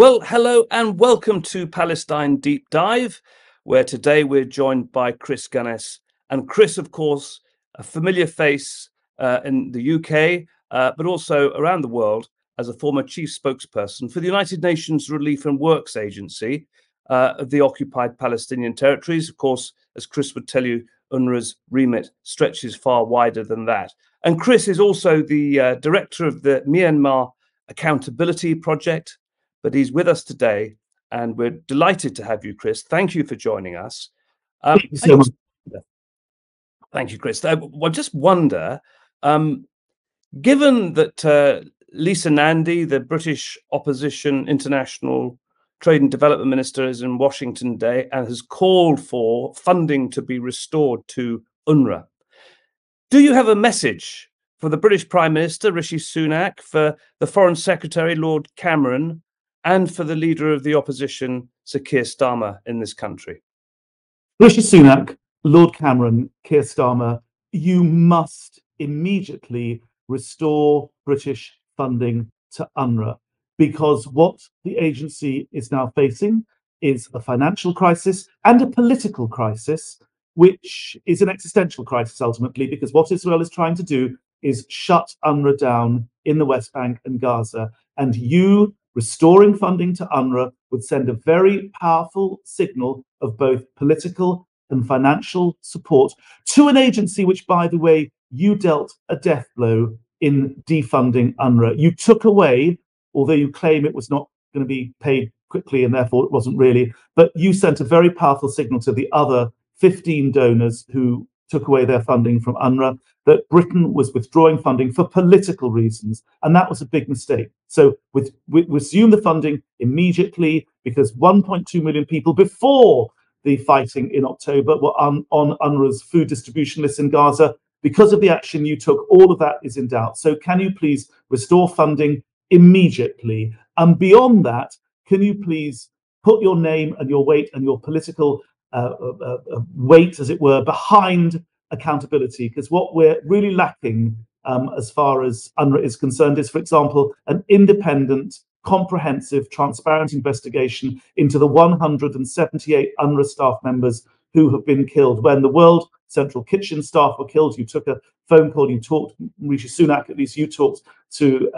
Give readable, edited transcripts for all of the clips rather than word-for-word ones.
Well, hello and welcome to Palestine Deep Dive, where today we're joined by Chris Gunness. And Chris, of course, a familiar face in the UK, but also around the world as a former chief spokesperson for the United Nations Relief and Works Agency of the occupied Palestinian territories. Of course, as Chris would tell you, UNRWA's remit stretches far wider than that. And Chris is also the director of the Myanmar Accountability Project. But he's with us today, and we're delighted to have you, Chris. Thank you for joining us. Thank you so much. Thank you, Chris. I just wonder, given that Lisa Nandy, the British Opposition International Trade and Development Minister, is in Washington today and has called for funding to be restored to UNRWA, do you have a message for the British Prime Minister, Rishi Sunak, for the Foreign Secretary, Lord Cameron, and for the leader of the opposition, Sir Keir Starmer, in this country? Rishi Sunak, Lord Cameron, Keir Starmer, you must immediately restore British funding to UNRWA, because what the agency is now facing is a financial crisis and a political crisis, which is an existential crisis ultimately, because what Israel is trying to do is shut UNRWA down in the West Bank and Gaza. And you restoring funding to UNRWA would send a very powerful signal of both political and financial support to an agency which, by the way, you dealt a death blow in defunding UNRWA. You took away, although you claim it was not going to be paid quickly and therefore it wasn't really, but you sent a very powerful signal to the other 15 donors who took away their funding from UNRWA that Britain was withdrawing funding for political reasons, and that was a big mistake. So we resume the funding immediately, because 1.2 million people before the fighting in October were on UNRWA's food distribution list in Gaza. Because of the action you took, all of that is in doubt. So can you please restore funding immediately? And beyond that, can you please put your name and your weight and your political weight, as it were, behind accountability? Because what we're really lacking as far as UNRWA is concerned is, for example, an independent, comprehensive, transparent investigation into the 178 UNRWA staff members who have been killed. When the World Central Kitchen staff were killed, you took a phone call, you talked, Rishi Sunak, at least you talked to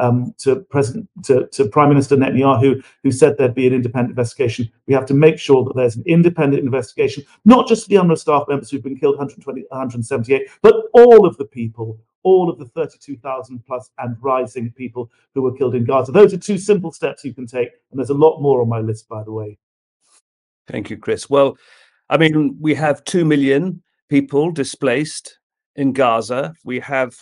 Prime Minister Netanyahu, who said there'd be an independent investigation. We have to make sure that there's an independent investigation, not just the UNRWA staff members who've been killed, 178, but all of the people, all of the 32,000 plus and rising people who were killed in Gaza. Those are two simple steps you can take, and there's a lot more on my list, by the way. Thank you, Chris. Well, I mean, we have 2 million people displaced in Gaza. We have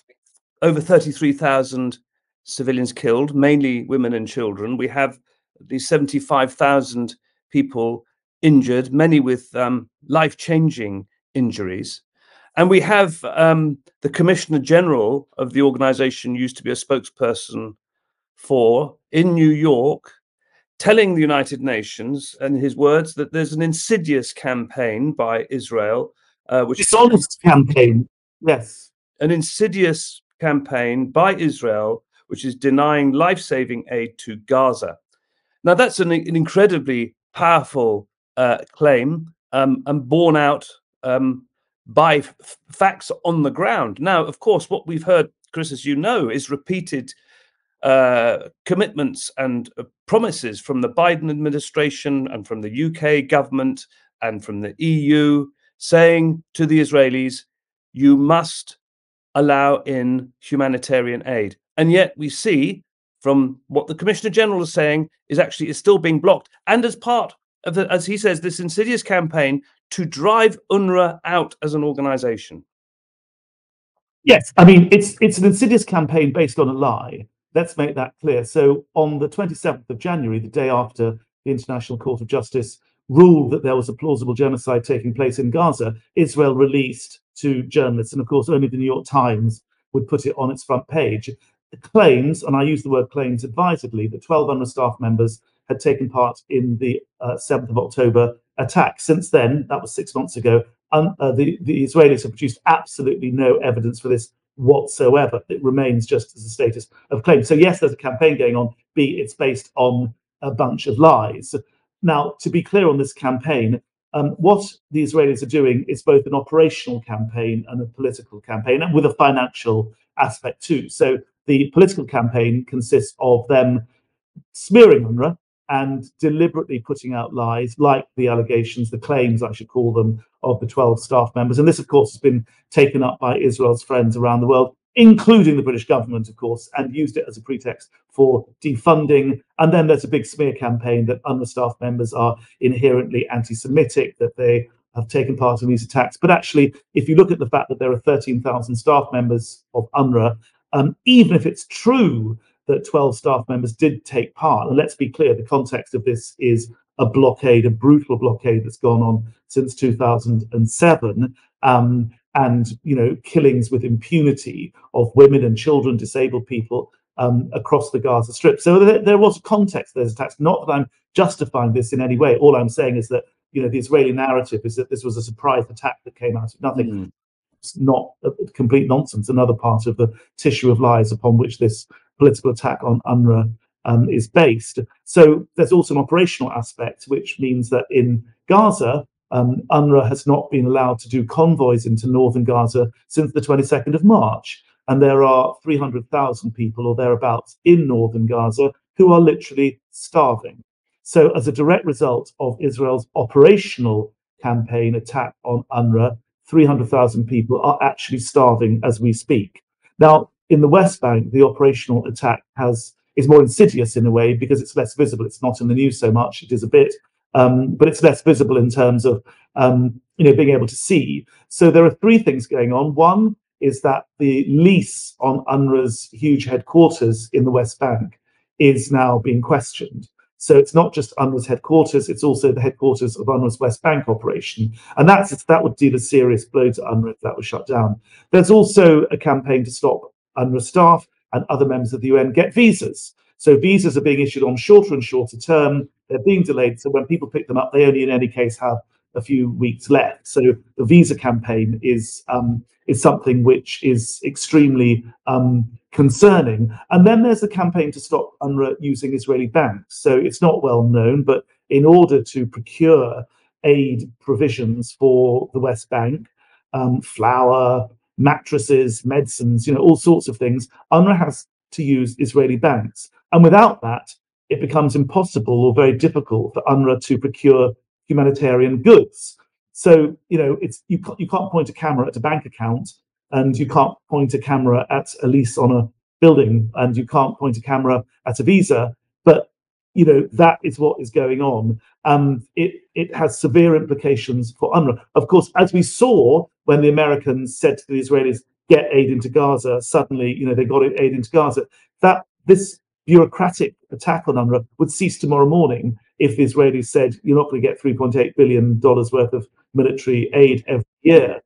over 33,000 civilians killed, mainly women and children. We have these 75,000 people injured, many with life-changing injuries. And we have the Commissioner General of the organization used to be a spokesperson for in New York, telling the United Nations, in his words, that there's an insidious campaign by Israel, which dishonest campaign, yes, an insidious campaign by Israel, which is denying life-saving aid to Gaza. Now, that's an incredibly powerful claim and borne out by facts on the ground. Now, of course, what we've heard, Chris, as you know, is repeated commitments and promises from the Biden administration and from the UK government and from the EU, saying to the Israelis, you must allow in humanitarian aid. And yet we see from what the Commissioner General is saying is still being blocked. And as part of, as he says, this insidious campaign to drive UNRWA out as an organization. Yes, I mean, it's an insidious campaign based on a lie. Let's make that clear. So on the 27th of January, the day after the International Court of Justice ruled that there was a plausible genocide taking place in Gaza, Israel released to journalists, and of course only the New York Times would put it on its front page, the claims, and I use the word claims advisedly, that 12 UNRWA staff members had taken part in the 7th of October attack. Since then, that was 6 months ago, the Israelis have produced absolutely no evidence for this whatsoever. It remains just as a status of claim. So yes, there's a campaign going on. B, it's based on a bunch of lies. Now, to be clear on this campaign, what the Israelis are doing is both an operational campaign and a political campaign, and with a financial aspect too. So the political campaign consists of them smearing UNRWA and deliberately putting out lies, like the allegations, the claims, I should call them, of the 12 staff members. And this, of course, has been taken up by Israel's friends around the world, including the British government, of course, and used it as a pretext for defunding. And then there's a big smear campaign that UNRWA staff members are inherently anti-Semitic, that they have taken part in these attacks. But actually, if you look at the fact that there are 13,000 staff members of UNRWA, even if it's true that 12 staff members did take part, and let's be clear, the context of this is a blockade, a brutal blockade that's gone on since 2007, and killings with impunity of women and children, disabled people across the Gaza Strip. So there was a context to those attacks. Not that I'm justifying this in any way. All I'm saying is that the Israeli narrative is that this was a surprise attack that came out of nothing. It's not complete nonsense. Another part of the tissue of lies upon which this political attack on UNRWA is based. So there's also an operational aspect, which means that in Gaza, UNRWA has not been allowed to do convoys into northern Gaza since the 22nd of March. And there are 300,000 people or thereabouts in northern Gaza who are literally starving. So as a direct result of Israel's operational campaign attack on UNRWA, 300,000 people are actually starving as we speak. Now, in the West Bank, the operational attack is more insidious in a way because it's less visible. It's not in the news so much. It is a bit, but it's less visible in terms of being able to see. So there are three things going on. One is that the lease on UNRWA's huge headquarters in the West Bank is now being questioned. So it's not just UNRWA's headquarters, it's also the headquarters of UNRWA's West Bank operation. And that would deal a serious blow to UNRWA if that was shut down. There's also a campaign to stop UNRWA staff and other members of the UN get visas. So visas are being issued on shorter and shorter term. They're being delayed. So when people pick them up, they only in any case have a few weeks left. So the visa campaign is something which is extremely concerning. And then there's the campaign to stop UNRWA using Israeli banks. So it's not well known, but in order to procure aid provisions for the West Bank, flour, mattresses, medicines, all sorts of things, UNRWA has to use Israeli banks. And without that, it becomes impossible or very difficult for UNRWA to procure humanitarian goods. So, you can't point a camera at a bank account, and you can't point a camera at a lease on a building, and you can't point a camera at a visa. But that is what is going on. It has severe implications for UNRWA. Of course, as we saw when the Americans said to the Israelis, get aid into Gaza, suddenly, they got aid into Gaza. That this bureaucratic attack on UNRWA would cease tomorrow morning if the Israelis said, you're not going to get $3.8 billion worth of military aid every year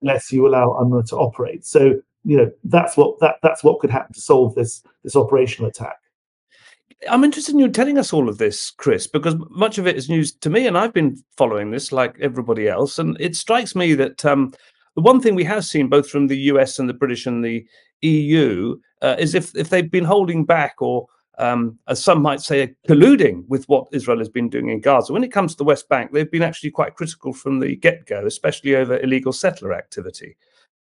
unless you allow UNRWA to operate. So, that's what could happen to solve this operational attack. I'm interested in you telling us all of this, Chris, because much of it is news to me, and I've been following this like everybody else. And it strikes me that the one thing we have seen both from the US and the British and the EU is if they've been holding back or, as some might say, colluding with what Israel has been doing in Gaza. When it comes to the West Bank, they've been actually quite critical from the get-go, especially over illegal settler activity.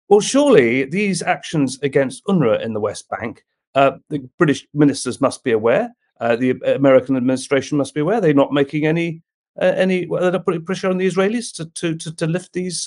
Well, surely these actions against UNRWA in the West Bank, the British ministers must be aware. The American administration must be aware. They're not making any. They're not putting pressure on the Israelis to lift these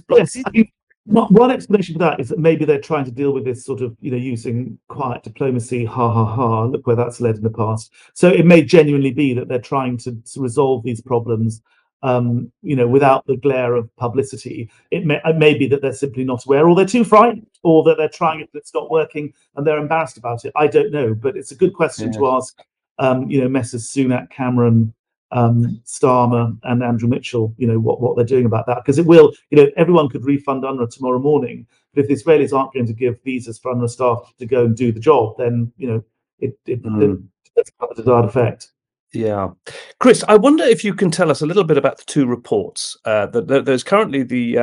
blocks. Yes, I mean, one explanation for that is that maybe they're trying to deal with this sort of, using quiet diplomacy. Ha ha ha! Look where that's led in the past. So it may genuinely be that they're trying to resolve these problems, without the glare of publicity. It may be that they're simply not aware, or they're too frightened, or that they're trying it, but it's not working, and they're embarrassed about it. I don't know, but it's a good question to ask. Messrs. Sunak, Cameron, Starmer, and Andrew Mitchell. What they're doing about that, because it will. Everyone could refund UNRWA tomorrow morning, but if the Israelis aren't going to give visas for UNRWA staff to go and do the job, then it's got the desired effect. Yeah. Chris, I wonder if you can tell us a little bit about the two reports. There's currently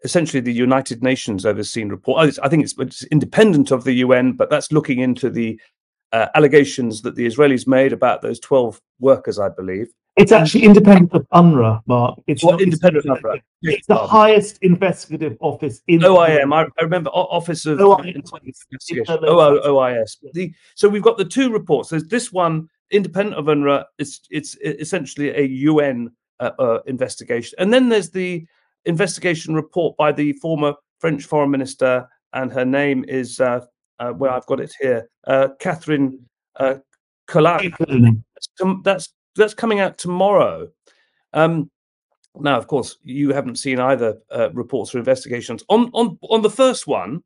essentially the United Nations overseen report. I think it's independent of the UN, but that's looking into the allegations that the Israelis made about those 12 workers, I believe. It's actually independent of UNRWA, Mark. It's not independent of UNRWA. It's the highest investigative office in OIM. I remember Office of Investigation. OIS. So we've got the two reports. There's this one independent of UNRWA. It's essentially a UN investigation, and then there's the investigation report by the former French Foreign Minister, and her name is well, I've got it here, Catherine Colonna. That's coming out tomorrow. Now, of course, you haven't seen either reports or investigations. On the first one,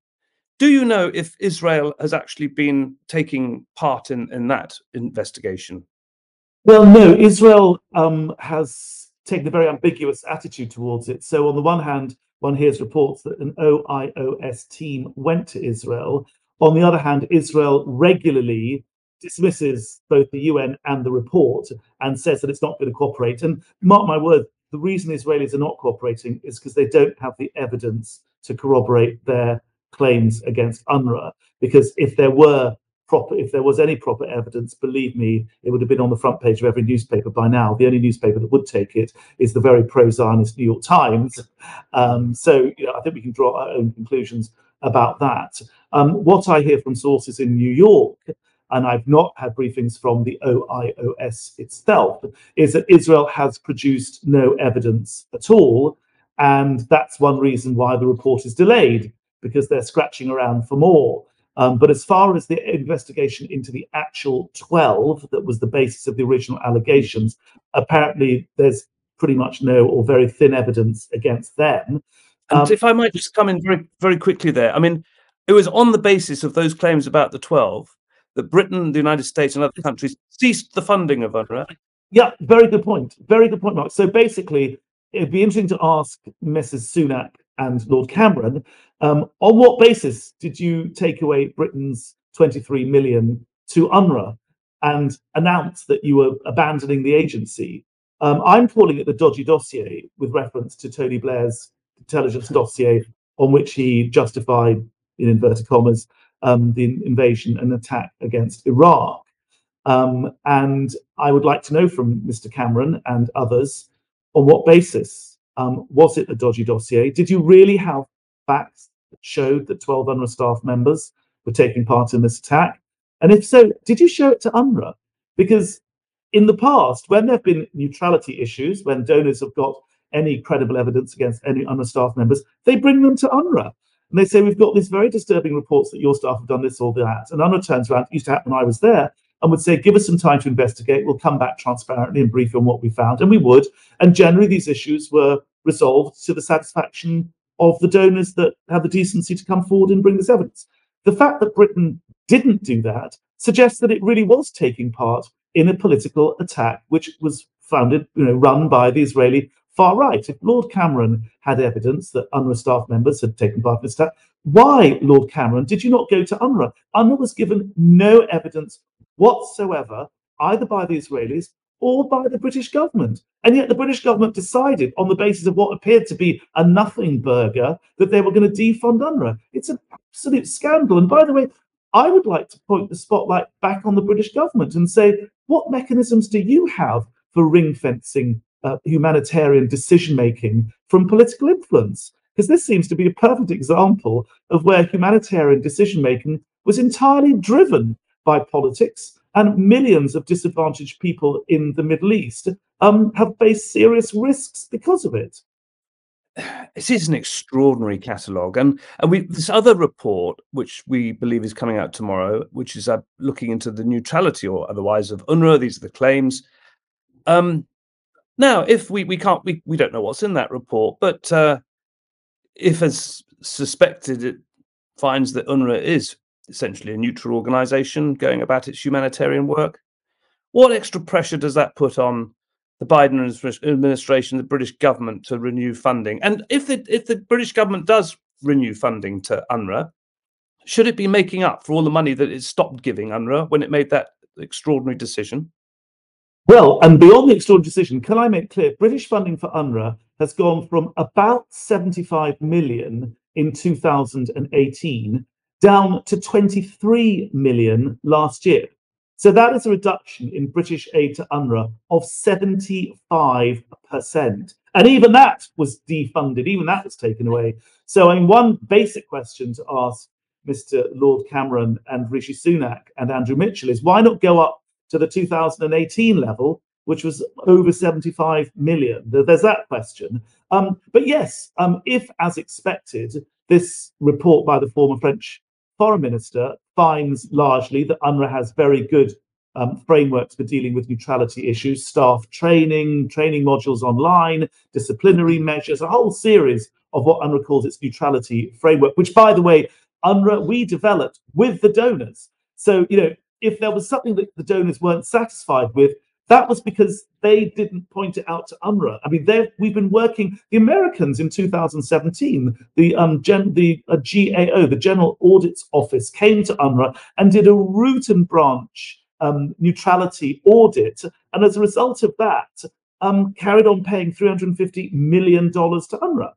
do you know if Israel has actually been taking part in that investigation? Well, no, Israel has taken a very ambiguous attitude towards it. So on the one hand, one hears reports that an OIOS team went to Israel. On the other hand, Israel regularly dismisses both the UN and the report and says that it's not going to cooperate. And mark my word, the reason Israelis are not cooperating is because they don't have the evidence to corroborate their claims against UNRWA. Because if there was any proper evidence, believe me, it would have been on the front page of every newspaper by now. The only newspaper that would take it is the very pro-Zionist New York Times. So I think we can draw our own conclusions about that. What I hear from sources in New York, and I've not had briefings from the OIOS itself, is that Israel has produced no evidence at all. And that's one reason why the report is delayed, because they're scratching around for more. But as far as the investigation into the actual 12 that was the basis of the original allegations, apparently there's pretty much no or very thin evidence against them. And if I might just come in very, very quickly there, I mean, it was on the basis of those claims about the 12 that Britain, the United States, and other countries ceased the funding of UNRWA. Yeah, very good point. Very good point, Mark. So basically, it'd be interesting to ask Mrs. Sunak and Lord Cameron, on what basis did you take away Britain's 23 million to UNRWA and announce that you were abandoning the agency? I'm calling it the dodgy dossier, with reference to Tony Blair's intelligence dossier, on which he justified, in inverted commas, the invasion and attack against Iraq. And I would like to know from Mr. Cameron and others, on what basis was it a dodgy dossier? Did you really have facts that showed that 12 UNRWA staff members were taking part in this attack? And if so, did you show it to UNRWA? Because in the past, when there have been neutrality issues, when donors have got any credible evidence against any UNRWA staff members, they bring them to UNRWA. And they say, we've got these very disturbing reports that your staff have done this or that. And UNRWA turns around, it used to happen when I was there, and would say, give us some time to investigate. We'll come back transparently and brief you on what we found. And we would. And generally, these issues were resolved to the satisfaction of the donors that had the decency to come forward and bring this evidence. The fact that Britain didn't do that suggests that it really was taking part in a political attack, which was run by the Israeli far right. If Lord Cameron had evidence that UNRWA staff members had taken part in this attack, why, Lord Cameron, did you not go to UNRWA? UNRWA was given no evidence whatsoever, either by the Israelis or by the British government. And yet the British government decided, on the basis of what appeared to be a nothing burger, that they were going to defund UNRWA. It's an absolute scandal. And by the way, I would like to point the spotlight back on the British government and say, what mechanisms do you have for ring-fencing humanitarian decision-making from political influence? Because this seems to be a perfect example of where humanitarian decision-making was entirely driven by politics, and millions of disadvantaged people in the Middle East have faced serious risks because of it. It is an extraordinary catalogue, and this other report, which we believe is coming out tomorrow, which is looking into the neutrality or otherwise of UNRWA. These are the claims. Now, if we don't know what's in that report, but if, as suspected, it finds that UNRWA is essentially a neutral organisation going about its humanitarian work, what extra pressure does that put on the Biden administration, the British government, to renew funding? And if the British government does renew funding to UNRWA, should it be making up for all the money that it stopped giving UNRWA when it made that extraordinary decision? Well, and beyond the extraordinary decision, can I make clear, British funding for UNRWA has gone from about 75 million in 2018 down to 23 million last year. So that is a reduction in British aid to UNRWA of 75%. And even that was defunded, even that was taken away. So I mean, one basic question to ask Mr. Lord Cameron and Rishi Sunak and Andrew Mitchell is, why not go up to the 2018 level, which was over 75 million? There's that question. But yes, if, as expected, this report by the former French foreign minister finds largely that UNRWA has very good frameworks for dealing with neutrality issues, staff training, training modules online, disciplinary measures, a whole series of what UNRWA calls its neutrality framework, which, by the way, UNRWA, we developed with the donors. So, you know, if there was something that the donors weren't satisfied with, that was because they didn't point it out to UNRWA. I mean, we've been working. The Americans in 2017, the GAO, the General Audits Office, came to UNRWA and did a root and branch neutrality audit, and as a result of that, carried on paying $350 million to UNRWA.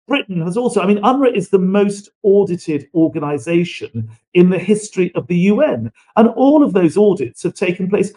Britain has also, I mean, UNRWA is the most audited organization in the history of the UN. And all of those audits have taken place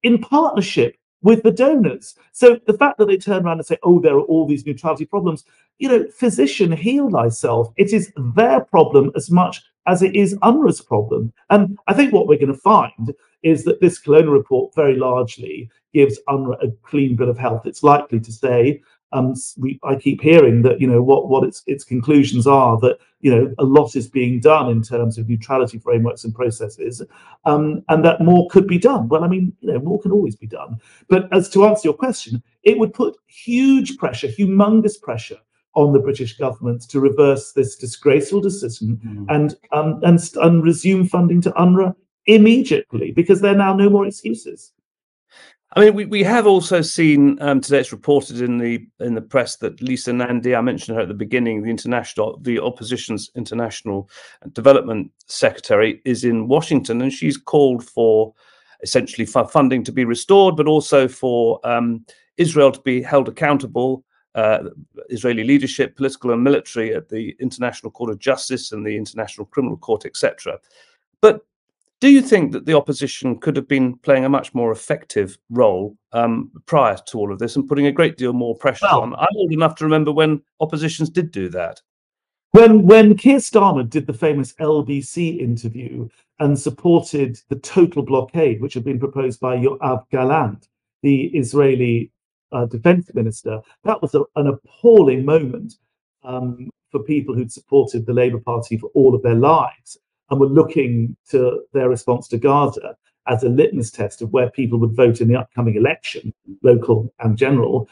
in partnership with the donors. So the fact that they turn around and say, oh, there are all these neutrality problems, you know, physician, heal thyself. It is their problem as much as it is UNRWA's problem. And I think what we're going to find is that this Colonna report very largely gives UNRWA a clean bill of health. It's likely to say, I keep hearing that, you know, what its conclusions are, that, you know, a lot is being done in terms of neutrality frameworks and processes, and that more could be done. Well, I mean, you know, more can always be done. But as to answer your question, it would put huge pressure, humongous pressure on the British government to reverse this disgraceful decision and resume funding to UNRWA immediately, because there are now no more excuses. I mean, we have also seen today, it's reported in the press that Lisa Nandy, I mentioned her at the beginning, the opposition's international development secretary, is in Washington, and she's called for essentially for funding to be restored, but also for Israel to be held accountable, Israeli leadership, political and military, at the International Court of Justice and the International Criminal Court, etc. But do you think that the opposition could have been playing a much more effective role prior to all of this and putting a great deal more pressure on? I'm old enough to remember when oppositions did do that. When Keir Starmer did the famous LBC interview and supported the total blockade, which had been proposed by Yoav Gallant, the Israeli defense minister, that was an appalling moment for people who'd supported the Labour Party for all of their lives and were looking to their response to Gaza as a litmus test of where people would vote in the upcoming election, local and general.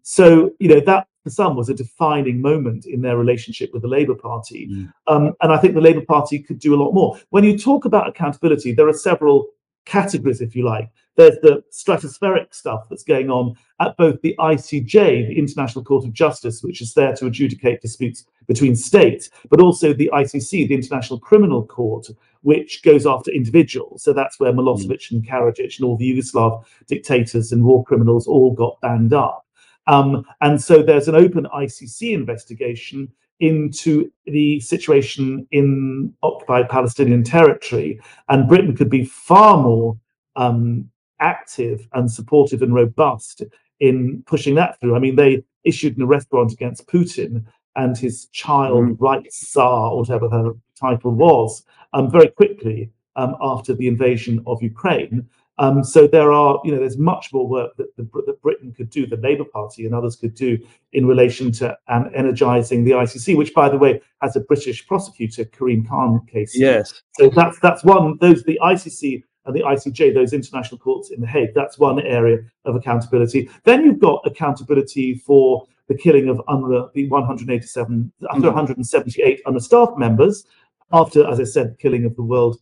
So, you know, that for some was a defining moment in their relationship with the Labour Party. And I think the Labour Party could do a lot more. When you talk about accountability, there are several categories, if you like. There's the stratospheric stuff that's going on at both the ICJ, the International Court of Justice, which is there to adjudicate disputes between states, but also the ICC, the International Criminal Court, which goes after individuals. So that's where Milosevic and Karadzic and all the Yugoslav dictators and war criminals all got banged up. And so there's an open ICC investigation into the situation in occupied Palestinian territory. And Britain could be far more active and supportive and robust in pushing that through. I mean, they issued an arrest warrant against Putin and his child rights czar, or whatever her title was, very quickly after the invasion of Ukraine. So there's much more work that Britain could do, the Labour Party and others could do in relation to energising the ICC, which, by the way, has a British prosecutor, Karim Khan case. Yes. So that's one. The ICC and the ICJ, those international courts in The Hague, that's one area of accountability. Then you've got accountability for the killing of UNRWA, the 178 UNRWA staff members, after, as I said, the killing of the World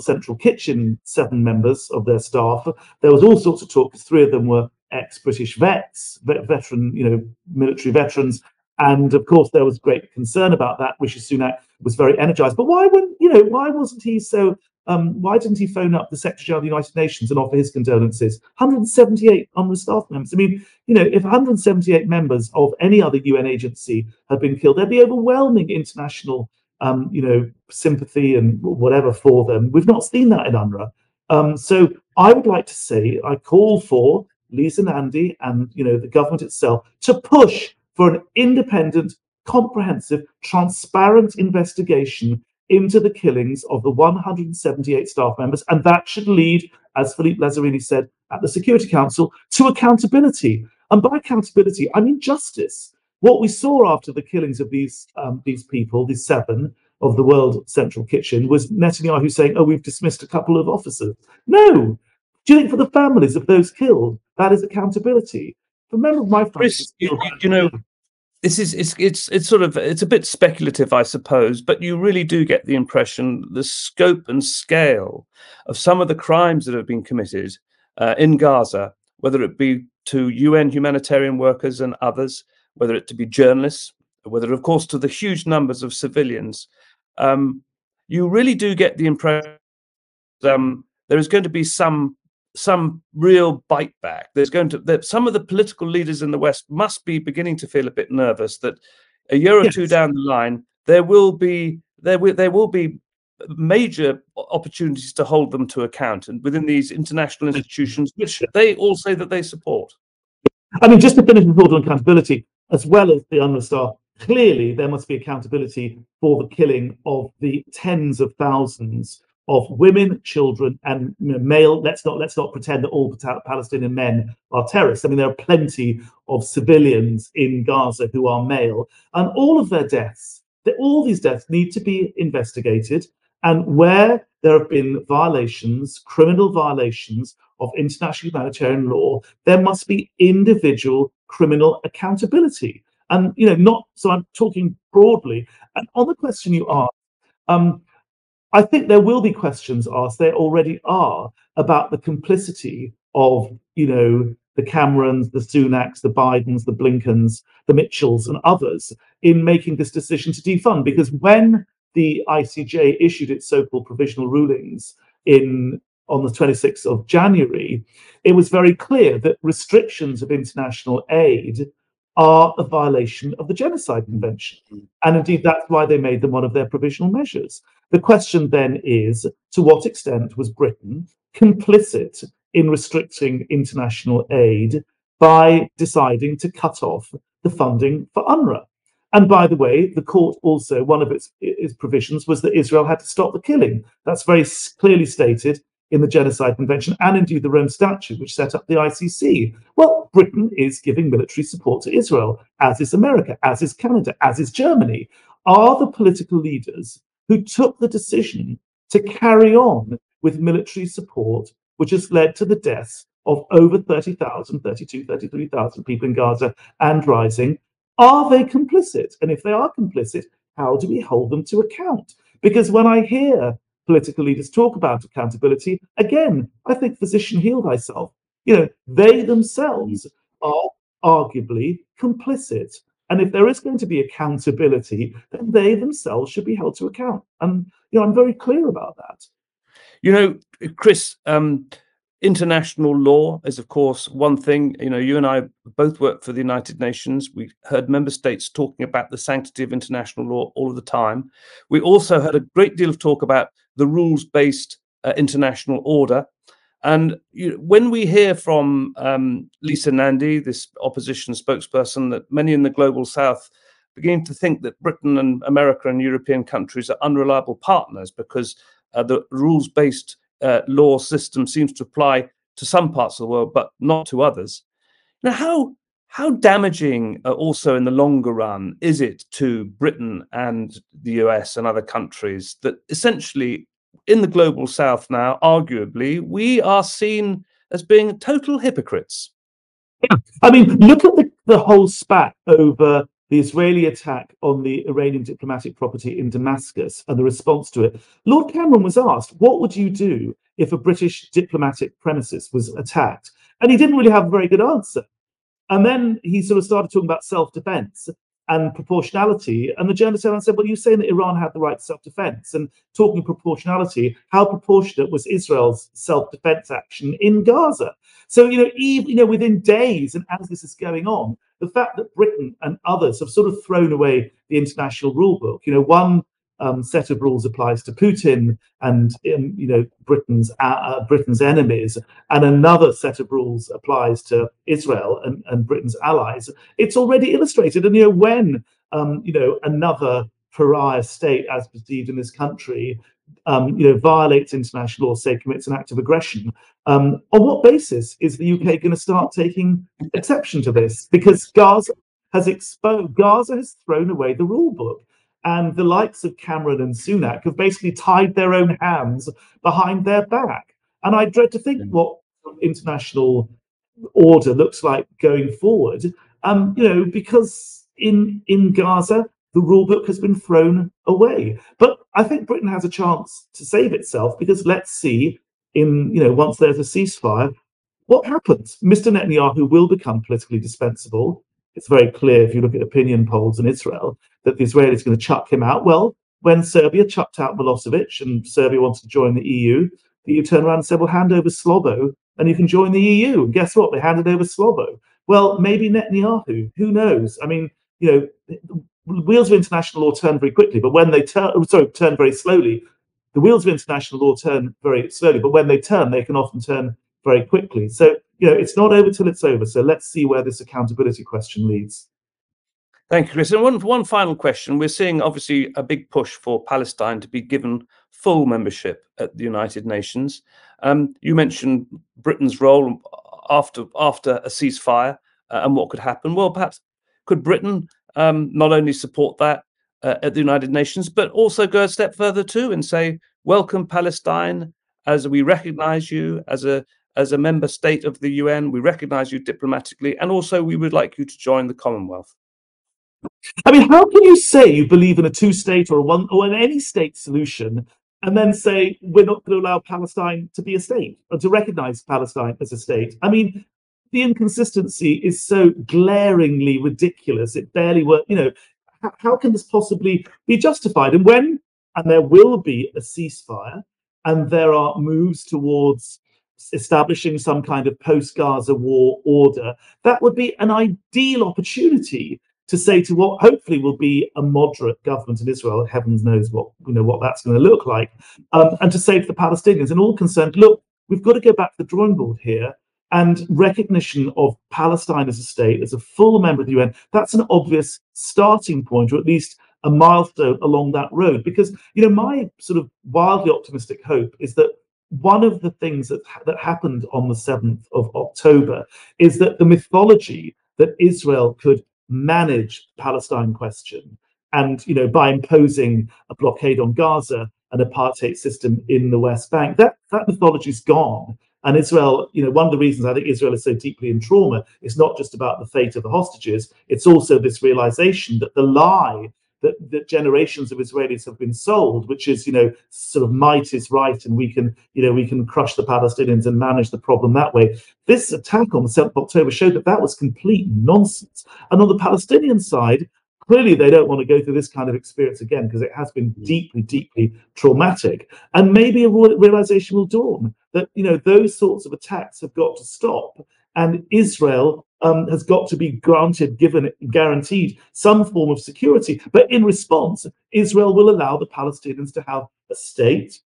Central Kitchen 7 members of their staff. There was all sorts of talk, because 3 of them were ex-British veteran, military veterans. And of course, there was great concern about that. Rishi Sunak was very energized. But why wasn't he so, why didn't he phone up the Secretary General of the United Nations and offer his condolences? 178 UNRWA staff members. I mean, if 178 members of any other UN agency had been killed, there'd be overwhelming international sympathy and whatever for them. We've not seen that in UNRWA. So I would like to say I call for Lisa Nandy and the government itself to push for an independent, comprehensive, transparent investigation into the killings of the 178 staff members, and that should lead, as Philippe Lazzarini said at the Security Council, to accountability. And by accountability, I mean justice. What we saw after the killings of these people, these 7 of the World Central Kitchen, was Netanyahu saying, "Oh, we've dismissed a couple of officers." No. Do you think for the families of those killed, that is accountability? For members of my family, Chris, it's a bit speculative, I suppose, but you really do get the impression the scope and scale of some of the crimes that have been committed in Gaza, whether it be to UN humanitarian workers and others, whether it to be journalists, whether, of course, to the huge numbers of civilians, you really do get the impression there is going to be some real bite back. Some of the political leaders in the West must be beginning to feel a bit nervous that a year or two down the line there will be major opportunities to hold them to account, and within these international institutions, which they all say that they support. I mean, just to finish the thought on accountability, as well as the UNRWA staff, clearly there must be accountability for the killing of the tens of thousands of women, children, and male. Let's not pretend that all Palestinian men are terrorists. I mean, there are plenty of civilians in Gaza who are male, and all of their deaths, all these deaths need to be investigated. And where there have been violations, criminal violations of international humanitarian law, there must be individual criminal accountability. And so I'm talking broadly. And on the question you asked, I think there will be questions asked, there already are, about the complicity of, the Camerons, the Sunaks, the Bidens, the Blinkens, the Mitchells and others in making this decision to defund. Because when the ICJ issued its so-called provisional rulings on the 26th of January, it was very clear that restrictions of international aid are a violation of the Genocide Convention. And indeed, that's why they made them one of their provisional measures. The question then is, to what extent was Britain complicit in restricting international aid by deciding to cut off the funding for UNRWA? And by the way, the court also, one of its provisions was that Israel had to stop the killing. That's very clearly stated in the Genocide Convention and indeed the Rome Statute, which set up the ICC. Well, Britain is giving military support to Israel, as is America, as is Canada, as is Germany. Are the political leaders who took the decision to carry on with military support, which has led to the deaths of over 30,000, 32, 33,000 people in Gaza and rising, are they complicit? And if they are complicit, how do we hold them to account? Because when I hear political leaders talk about accountability, again, I think physician heal thyself. They themselves are arguably complicit. And if there is going to be accountability, then they themselves should be held to account. And I'm very clear about that. Chris, international law is, of course, one thing. You and I both work for the United Nations. We heard member states talking about the sanctity of international law all of the time. We also heard a great deal of talk about the rules-based international order. And when we hear from Lisa Nandy, this opposition spokesperson, that many in the global south begin to think that Britain and America and European countries are unreliable partners because the rules-based law system seems to apply to some parts of the world, but not to others. Now, how damaging also in the longer run is it to Britain and the US and other countries that essentially in the global south now, arguably, we are seen as being total hypocrites? Yeah. I mean, look at the whole spat over the Israeli attack on the Iranian diplomatic property in Damascus and the response to it. Lord Cameron was asked, what would you do if a British diplomatic premises was attacked? And he didn't really have a very good answer. And then he sort of started talking about self-defense and proportionality. And the journalist said, well, you're saying that Iran had the right to self-defense. And talking proportionality, how proportionate was Israel's self-defense action in Gaza? So, even within days and as this is going on, the fact that Britain and others have sort of thrown away the international rule book, one set of rules applies to Putin and Britain's enemies, and another set of rules applies to Israel and Britain's allies. It's already illustrated, and when another pariah state, as perceived in this country, violates international law, say commits an act of aggression, on what basis is the UK going to start taking exception to this? Because Gaza has thrown away the rule book. And the likes of Cameron and Sunak have basically tied their own hands behind their back. And I dread to think what international order looks like going forward. Because in Gaza, the rule book has been thrown away. But I think Britain has a chance to save itself, because let's see, once there's a ceasefire, what happens? Mr. Netanyahu will become politically dispensable. It's very clear, if you look at opinion polls in Israel, that the Israelis are going to chuck him out. Well, when Serbia chucked out Milosevic and Serbia wanted to join the EU, the EU turned around and said, well, hand over Slobo and you can join the EU. And guess what? They handed over Slobo. Well, maybe Netanyahu. Who knows? I mean, the wheels of international law turn very quickly, but when they turn very slowly. The wheels of international law turn very slowly, but when they turn, they can often turn very quickly. So, it's not over till it's over. So let's see where this accountability question leads. Thank you, Chris. And one final question. We're seeing, obviously, a big push for Palestine to be given full membership at the United Nations. You mentioned Britain's role after a ceasefire and what could happen. Well, perhaps could Britain not only support that at the United Nations, but also go a step further too and say, welcome Palestine, as we recognize you as a member state of the UN, we recognize you diplomatically, and also we would like you to join the Commonwealth. I mean, how can you say you believe in a two-state or in any state solution, and then say we're not going to allow Palestine to be a state or to recognize Palestine as a state? I mean, the inconsistency is so glaringly ridiculous. It barely works. How can this possibly be justified? And there will be a ceasefire, and there are moves towards establishing some kind of post-Gaza war order, that would be an ideal opportunity to say to what hopefully will be a moderate government in Israel, heavens knows what that's going to look like, and to say to the Palestinians and all concerned, look, we've got to go back to the drawing board here, and recognition of Palestine as a state, as a full member of the UN, that's an obvious starting point, or at least a milestone along that road. Because my sort of wildly optimistic hope is that one of the things that happened on the 7th of October is that the mythology that Israel could manage the Palestine question, and by imposing a blockade on Gaza, an apartheid system in the West Bank, that mythology's gone. And Israel, one of the reasons I think Israel is so deeply in trauma is not just about the fate of the hostages, it's also this realization that the lie that generations of Israelis have been sold, which is, sort of might is right, and we can crush the Palestinians and manage the problem that way. This attack on the 7th of October showed that was complete nonsense. And on the Palestinian side, clearly they don't want to go through this kind of experience again, because it has been deeply, deeply traumatic. And maybe a realization will dawn that, those sorts of attacks have got to stop. And Israel has got to be guaranteed some form of security. But in response, Israel will allow the Palestinians to have a state,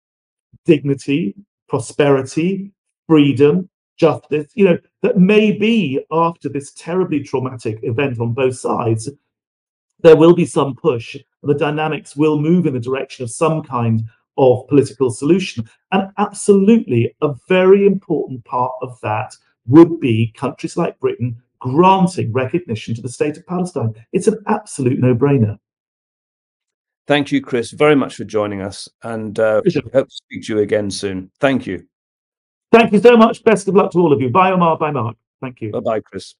dignity, prosperity, freedom, justice, that maybe after this terribly traumatic event on both sides, there will be some push, and the dynamics will move in the direction of some kind of political solution. And absolutely, a very important part of that would be countries like Britain granting recognition to the state of Palestine. It's an absolute no-brainer. Thank you, Chris, very much for joining us, and we hope to speak to you again soon. Thank you. Thank you so much. Best of luck to all of you. Bye, Omar. Bye, Mark. Thank you. Bye-bye, Chris.